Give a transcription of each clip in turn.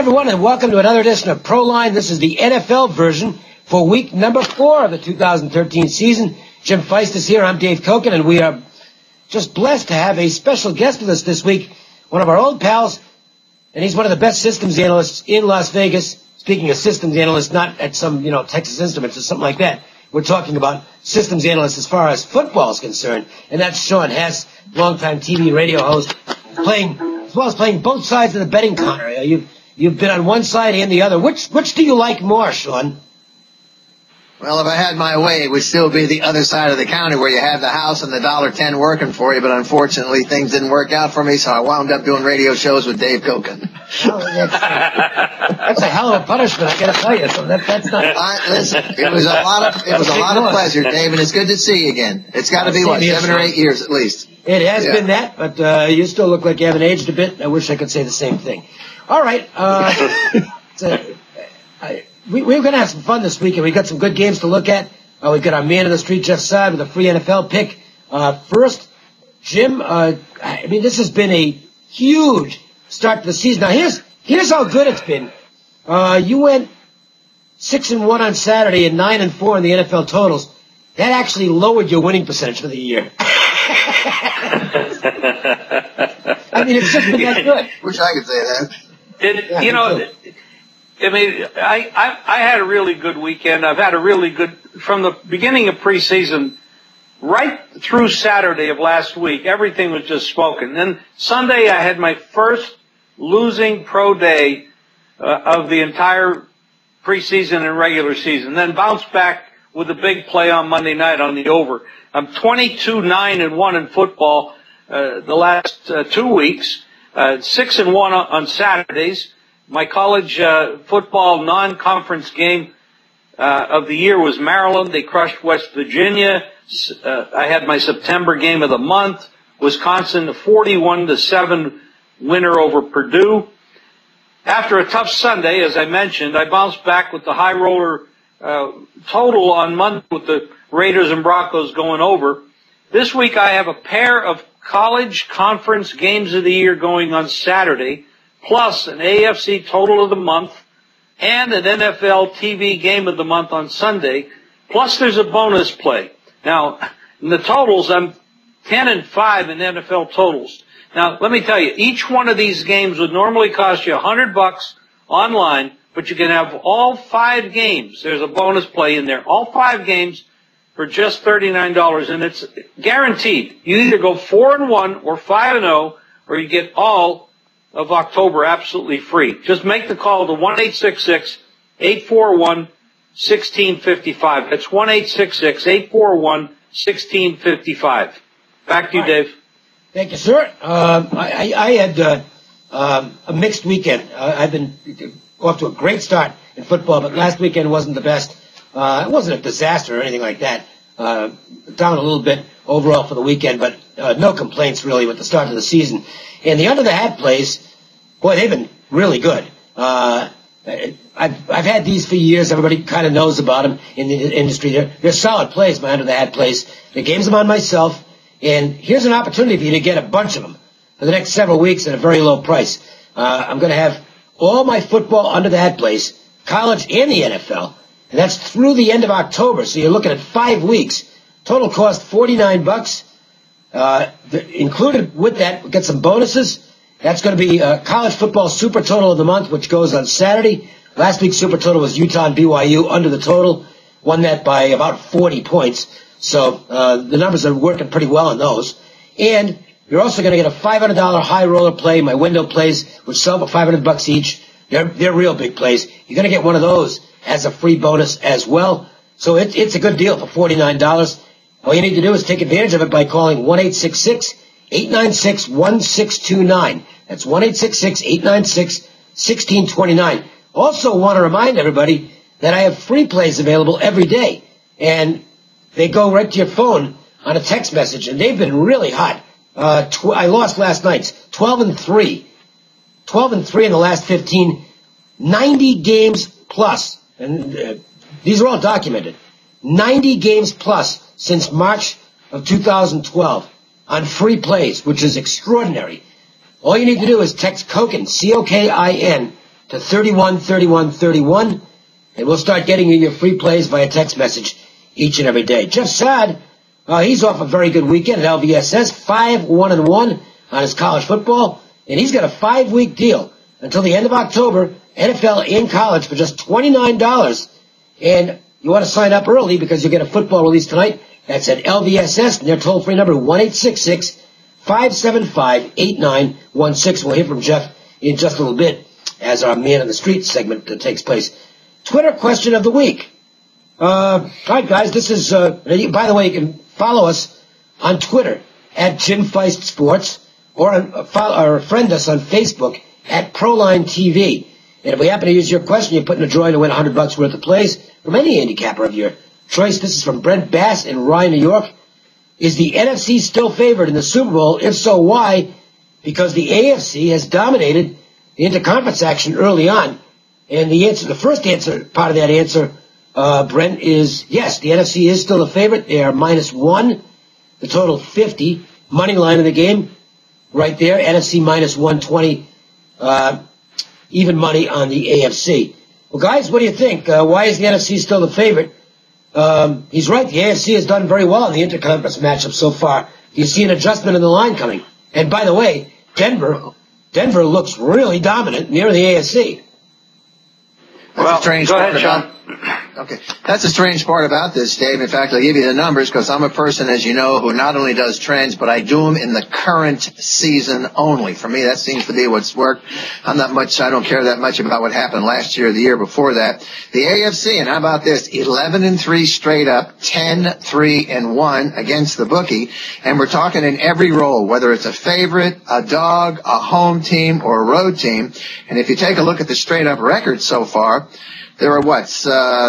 everyone, and welcome to another edition of Proline. This is the NFL version for week number 4 of the 2013 season. Jim Feist is here. I'm Dave Cokin, and we are just blessed to have a special guest with us this week, one of our old pals, and he's one of the best systems analysts in Las Vegas. Speaking of systems analysts, not at some, Texas Instruments or something like that. We're talking about systems analysts as far as football is concerned, and that's Sean Hess, longtime TV radio host, as well as playing both sides of the betting counter. You've been on one side and the other. Which do you like more, Sean? Well, if I had my way, it would still be the other side of the county where you have the house and the $1.10 working for you. But unfortunately, things didn't work out for me, so I wound up doing radio shows with Dave Cokin. Oh, that's a hell of a punishment, I got to tell you. So that's not. Listen, it was a lot of pleasure, Dave, and it's good to see you again. It's got to be 7 or 8 years at least. It has been that, but you still look like you haven't aged a bit. I wish I could say the same thing. All right. We're going to have some fun this weekend. We've got some good games to look at. We've got our man of the street, Jeff Side, with a free NFL pick. First, Jim, this has been a huge start to the season. Now, here's how good it's been. You went 6-1 on Saturday and 9-4 in the NFL totals. That actually lowered your winning percentage for the year. It's just been that good. Wish I could say that. I had a really good weekend. I've had a really good, from the beginning of preseason, right through Saturday of last week, everything was just smoking. Then Sunday, I had my first losing pro day of the entire preseason and regular season. Then bounced back with a big play on Monday night on the over. I'm 22-9-1 in football the last 2 weeks, 6-1 on Saturdays. My college football non-conference game of the year was Maryland. They crushed West Virginia. I had my September game of the month. Wisconsin, a 41-7 winner over Purdue. After a tough Sunday, as I mentioned, I bounced back with the high roller total on Monday with the Raiders and Broncos going over. This week I have a pair of college conference games of the year going on Saturday, plus an AFC total of the month and an NFL TV game of the month on Sunday. Plus there's a bonus play. Now, in the totals, I'm 10-5 in NFL totals. Now, let me tell you, each one of these games would normally cost you $100 online, but you can have all 5 games. There's a bonus play in there. All 5 games for just $39, and it's guaranteed. You either go 4-1 or 5-0, or you get all of October absolutely free. Just make the call to 1-866-841-1655. That's 1-866-841-1655. Back to you, Dave. Thank you, sir. I had a mixed weekend. I've been off to a great start in football, but last weekend wasn't the best. It wasn't a disaster or anything like that. Down a little bit overall for the weekend, but no complaints really with the start of the season. And the under the hat plays, boy, they've been really good. I've had these for years. Everybody kind of knows about them in the industry. They're solid plays, my under the hat plays. The games I'm on myself, and here's an opportunity for you to get a bunch of them for the next several weeks at a very low price. I'm going to have all my football under the hat plays, college and the NFL, and that's through the end of October. So you're looking at 5 weeks. Total cost $49. Included with that, we'll get some bonuses. That's going to be college football super total of the month, which goes on Saturday. Last week's super total was Utah and BYU under the total. Won that by about 40 points. So the numbers are working pretty well on those. And you're also going to get a $500 high roller play, my window plays, which sell for $500 each. They're real big plays. You're going to get one of those as a free bonus as well. So it's a good deal for $49. All you need to do is take advantage of it by calling 1-866-896-1629. That's 1-866-896-1629. Also want to remind everybody that I have free plays available every day. And they go right to your phone on a text message, and they've been really hot. I lost last night's 12-3. 12-3 in the last 15. 90 games plus. And these are all documented. 90 games plus since March of 2012 on free plays, which is extraordinary. All you need to do is text Cokin, C-O-K-I-N, to 313131, and we'll start getting you your free plays via text message each and every day. Jeff Saad, he's off a very good weekend at LVSS, 5-1-1 on his college football, and he's got a 5-week deal until the end of October, NFL and college, for just $29. And you want to sign up early because you'll get a football release tonight. That's at LVSS, and their toll-free number, 1-866-575-8916. We'll hear from Jeff in just a little bit as our Man on the Street segment takes place. Twitter question of the week. All right, guys, this is, by the way, you can follow us on Twitter at JimFeistSports, or friend us on Facebook at ProlineTV. And if we happen to use your question, you put in a drawing to win $100 worth of plays from any handicapper of your choice. This is from Brent Bass in Rye, New York. Is the NFC still favored in the Super Bowl? If so, why? Because the AFC has dominated the interconference action early on. And the first answer, part of that answer, Brent, is yes, the NFC is still a favorite. They are -1, the total 50. Money line of the game right there, NFC -120, even money on the AFC. Well, guys, what do you think? Why is the NFC still the favorite? He's right. The AFC has done very well in the interconference matchup so far. Do you see an adjustment in the line coming? And by the way, Denver looks really dominant near the AFC. That's a strange go part ahead, Sean. Okay. That's a strange part about this, Dave. In fact, I'll give you the numbers because I'm a person, as you know, who not only does trends, but I do them in the current season only. For me, that seems to be what's worked. I don't care that much about what happened last year or the year before that. The AFC, and how about this? 11-3 straight up, 10-3-1 against the bookie. And we're talking in every role, whether it's a favorite, a dog, a home team, or a road team. And if you take a look at the straight up record so far, there are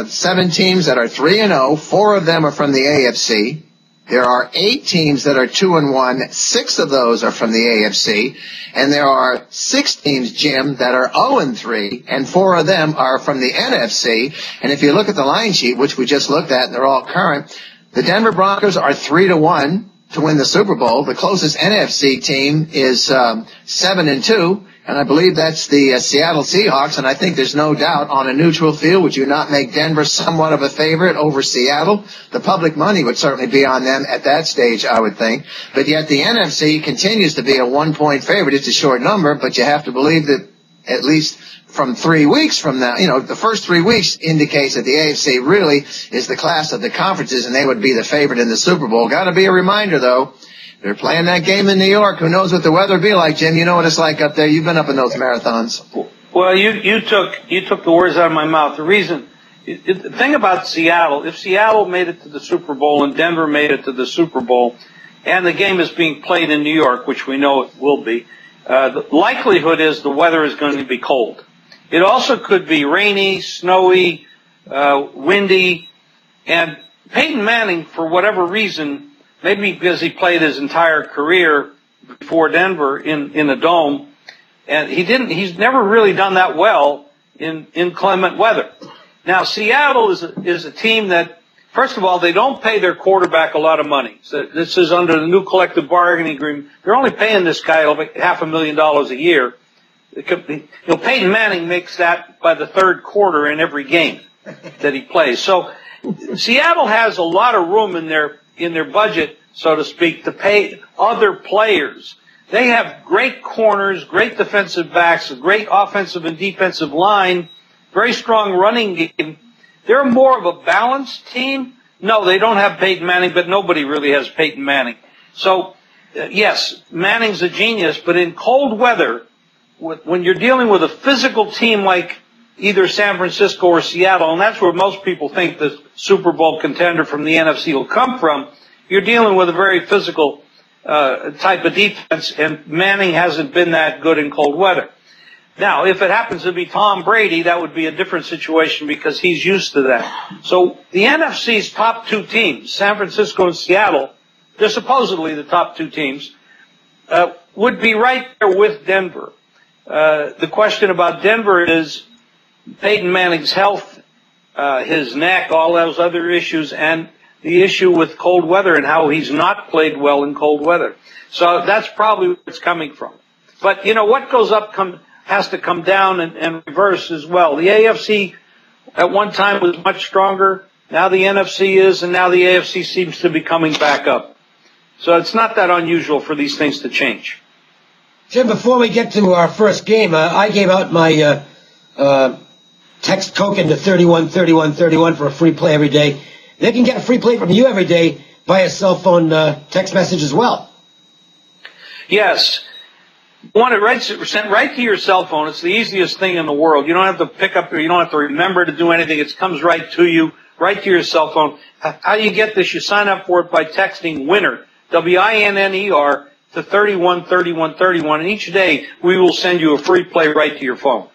7 teams that are 3-0. 4 of them are from the AFC. There are 8 teams that are 2-1. 6 of those are from the AFC. And there are 6 teams, Jim, that are 0-3, and 4 of them are from the NFC. And if you look at the line sheet, which we just looked at, and they're all current, the Denver Broncos are 3-1 to win the Super Bowl. The closest NFC team is 7-2. And I believe that's the Seattle Seahawks, and I think there's no doubt on a neutral field, would you not make Denver somewhat of a favorite over Seattle? The public money would certainly be on them at that stage, I would think. But yet the NFC continues to be a 1-point favorite. It's a short number, but you have to believe that at least from 3 weeks from now, the first 3 weeks indicates that the AFC really is the class of the conferences, and they would be the favorite in the Super Bowl. Got to be a reminder, though. They're playing that game in New York. Who knows what the weather will be like, Jim? You know what it's like up there. You've been up in those marathons. Well, you took the words out of my mouth. The thing about Seattle, if Seattle made it to the Super Bowl and Denver made it to the Super Bowl, and the game is being played in New York, which we know it will be, the likelihood is the weather is going to be cold. It also could be rainy, snowy, windy, and Peyton Manning, for whatever reason, maybe because he played his entire career before Denver in a dome, and he's never really done that well in inclement weather. Now, Seattle is a team that, first of all, they don't pay their quarterback a lot of money. So this is under the new collective bargaining agreement. They're only paying this guy like $500,000 a year. Peyton Manning makes that by the third quarter in every game that he plays. So Seattle has a lot of room in their budget, so to speak, to pay other players. They have great corners, great defensive backs, a great offensive and defensive line, very strong running game. They're more of a balanced team. No, they don't have Peyton Manning, but nobody really has Peyton Manning. So, yes, Manning's a genius, but in cold weather, when you're dealing with a physical team like either San Francisco or Seattle, and that's where most people think the Super Bowl contender from the NFC will come from, you're dealing with a very physical type of defense, and Manning hasn't been that good in cold weather. Now, if it happens to be Tom Brady, that would be a different situation because he's used to that. So the NFC's top 2 teams, San Francisco and Seattle, they're supposedly the top 2 teams, would be right there with Denver. The question about Denver is Peyton Manning's health, his neck, all those other issues, and the issue with cold weather and how he's not played well in cold weather. So that's probably where it's coming from. But, what goes up has to come down and reverse as well. The AFC at one time was much stronger. Now the NFC is, and now the AFC seems to be coming back up. So it's not that unusual for these things to change. Jim, before we get to our first game, I gave out my text Cokin to 313131 for a free play every day. They can get a free play from you every day by a cell phone text message as well. Yes. You want it sent right to your cell phone. It's the easiest thing in the world. You don't have to pick up, or you don't have to remember to do anything. It comes right to you, right to your cell phone. How do you get this? You sign up for it by texting WINNER, WINNER, to 313131, and each day we will send you a free play right to your phone.